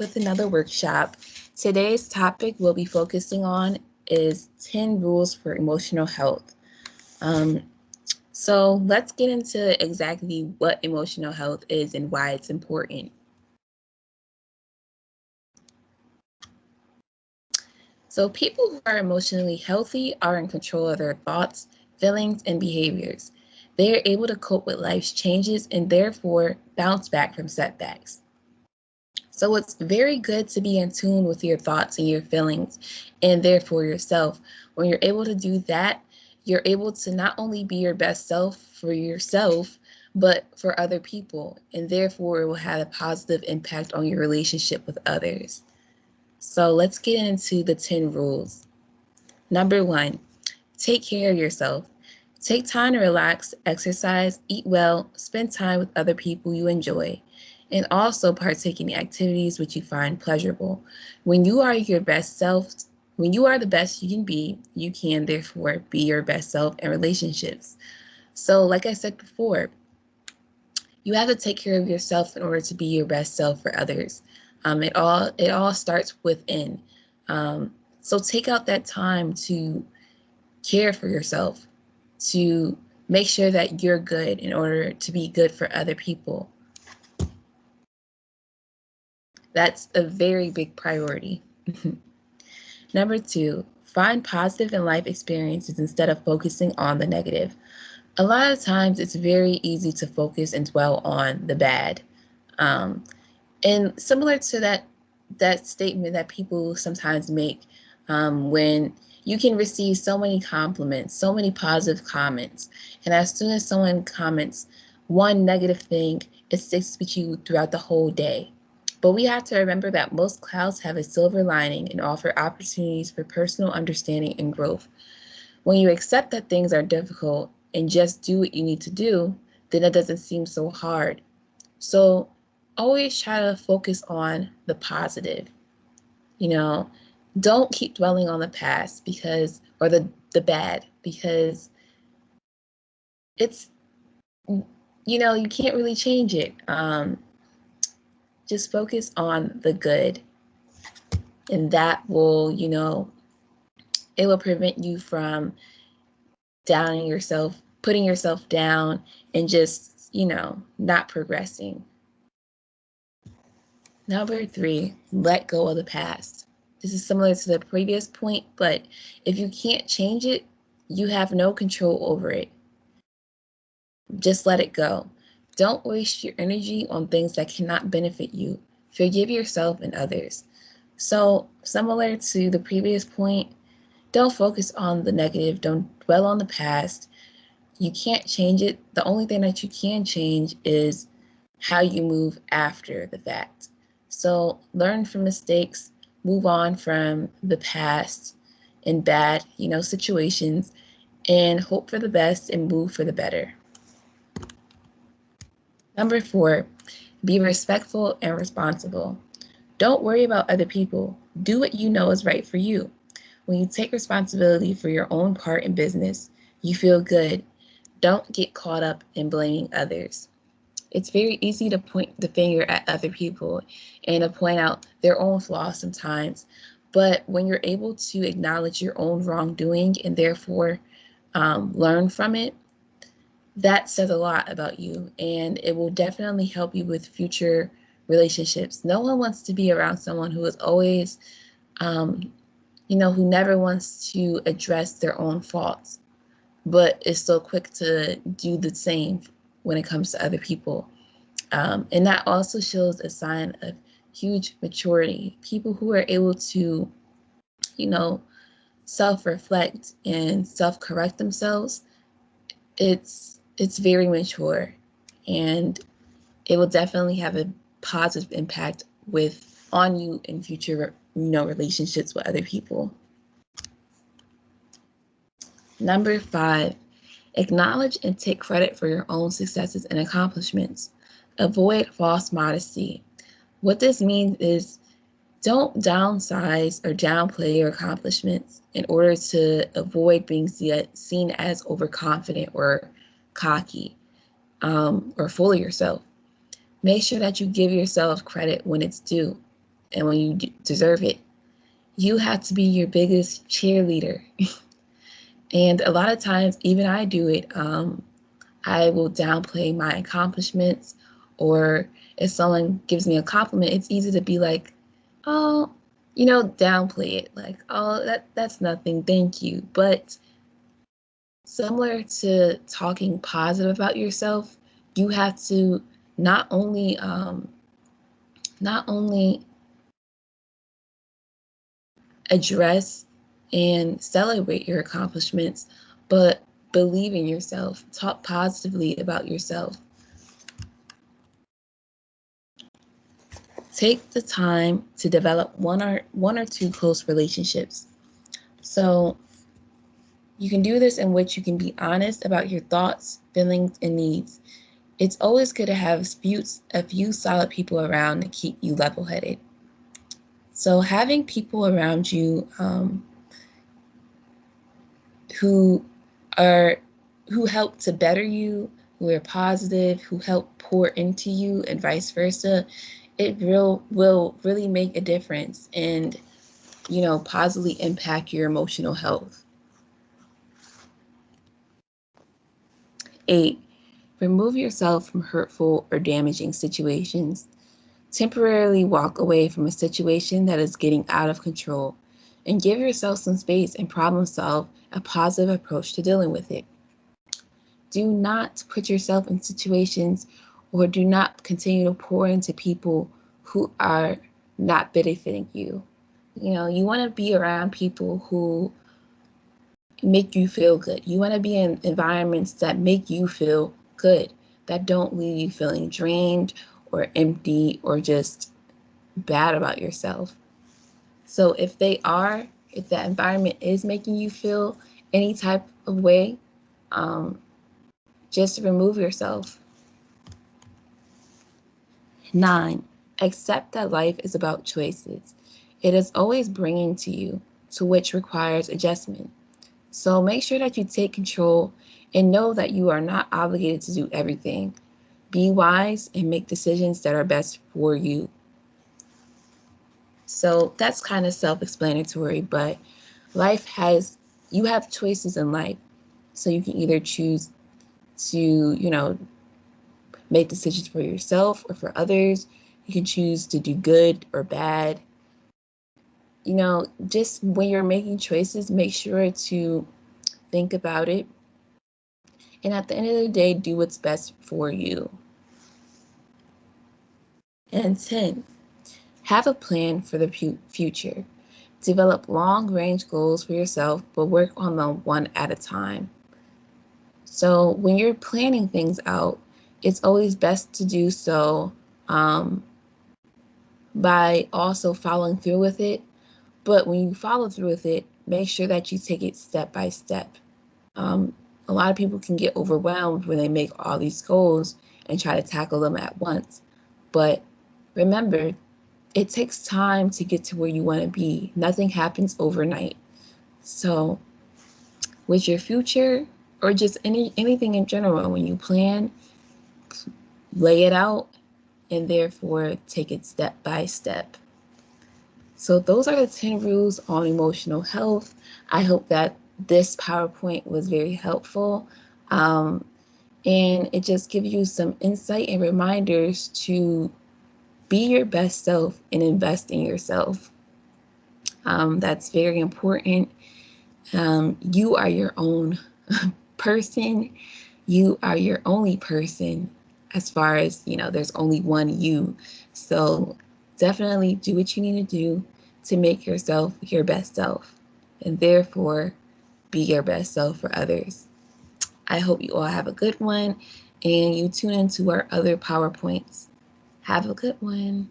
with another workshop. Today's topic we'll be focusing on is 10 rules for emotional health. Um, so let's get into exactly what emotional health is and why it's important. So people who are emotionally healthy are in control of their thoughts, feelings, and behaviors. They are able to cope with life's changes and therefore bounce back from setbacks. So it's very good to be in tune with your thoughts and your feelings and therefore yourself. When you're able to do that, you're able to not only be your best self for yourself, but for other people. And therefore, it will have a positive impact on your relationship with others. So let's get into the 10 rules. Number 1, take care of yourself. Take time to relax, exercise, eat well, spend time with other people you enjoy, and also partake in activities which you find pleasurable. When you are your best self, when you are the best you can therefore be your best self in relationships. So, like I said before, you have to take care of yourself in order to be your best self for others. It all starts within. So take out that time to care for yourself, to make sure that you're good in order to be good for other people. That's a very big priority. Number 2, find positive in life experiences instead of focusing on the negative. A lot of times it's very easy to focus and dwell on the bad. Um, and similar to that statement that people sometimes make, when you can receive so many compliments, so many positive comments, and as soon as someone comments one negative thing, it sticks with you throughout the whole day. But we have to remember that most clouds have a silver lining and offer opportunities for personal understanding and growth. When you accept that things are difficult and just do what you need to do, then it doesn't seem so hard. So always try to focus on the positive. You know, don't keep dwelling on the past or the bad, because it's, you can't really change it. Just focus on the good, and that will, it will prevent you from downing yourself, putting yourself down, and just, not progressing. Number 3, let go of the past. This is similar to the previous point, but if you can't change it, you have no control over it. Just let it go. Don't waste your energy on things that cannot benefit you. Forgive yourself and others. So, similar to the previous point, don't focus on the negative. Don't dwell on the past. You can't change it. The only thing that you can change is how you move after the fact. So learn from mistakes, move on from the past and bad, situations, and hope for the best and move for the better. Number 4, be respectful and responsible. Don't worry about other people. Do what you know is right for you. When you take responsibility for your own part in business, you feel good. Don't get caught up in blaming others. It's very easy to point the finger at other people and to point out their own flaws sometimes. But when you're able to acknowledge your own wrongdoing and therefore learn from it, that says a lot about you, and it will definitely help you with future relationships. No one wants to be around someone who is always, who never wants to address their own faults, but is so quick to do the same when it comes to other people. And that also shows a sign of huge maturity. People who are able to, self-reflect and self-correct themselves, it's very mature, and it will definitely have a positive impact on you in future, relationships with other people. Number 5, acknowledge and take credit for your own successes and accomplishments. Avoid false modesty. What this means is don't downsize or downplay your accomplishments in order to avoid being seen as overconfident or cocky, or full of yourself. Make sure that you give yourself credit when it's due. and when you deserve it. You have to be your biggest cheerleader. And a lot of times, even I do it. I will downplay my accomplishments, or if someone gives me a compliment, it's easy to be like, oh, downplay it. Like, oh, that's nothing, thank you. But similar to talking positive about yourself, you have to not only not only address and celebrate your accomplishments, but believe in yourself. Talk positively about yourself. Take the time to develop one or two close relationships. So you can do this in which you can be honest about your thoughts, feelings, and needs. It's always good to have a few solid people around to keep you level-headed. So having people around you who help to better you, who are positive, who help pour into you, and vice versa, it will really make a difference and positively impact your emotional health. 8, remove yourself from hurtful or damaging situations. Temporarily walk away from a situation that is getting out of control and give yourself some space and problem solve a positive approach to dealing with it. Do not put yourself in situations, or do not continue to pour into people who are not benefiting you. You want to be around people who make you feel good. You want to be in environments that make you feel good, that don't leave you feeling drained or empty or just bad about yourself. So if that environment is making you feel any type of way, just remove yourself. 9, accept that life is about choices. It is always bringing to you, to which requires adjustment. So make sure that you take control and know that you are not obligated to do everything. Be wise and make decisions that are best for you. So that's kind of self-explanatory, but you have choices in life. So you can either choose to, make decisions for yourself or for others. You can choose to do good or bad. Just when you're making choices, make sure to think about it. And at the end of the day, do what's best for you. And 10, have a plan for the future. Develop long-range goals for yourself, but work on them one at a time. So when you're planning things out, it's always best to do so by also following through with it. But when you follow through with it, make sure that you take it step by step. A lot of people can get overwhelmed when they make all these goals and try to tackle them at once. But remember, it takes time to get to where you want to be. Nothing happens overnight. So with your future, or just anything in general, when you plan, lay it out, and therefore take it step by step. So those are the 10 rules on emotional health. I hope that this PowerPoint was very helpful. And it just gives you some insight and reminders to be your best self and invest in yourself. That's very important. You are your own person. You are your only person, as far as, there's only one you. So definitely do what you need to do to make yourself your best self, and therefore be your best self for others. I hope you all have a good one, and you tune into our other PowerPoints. Have a good one.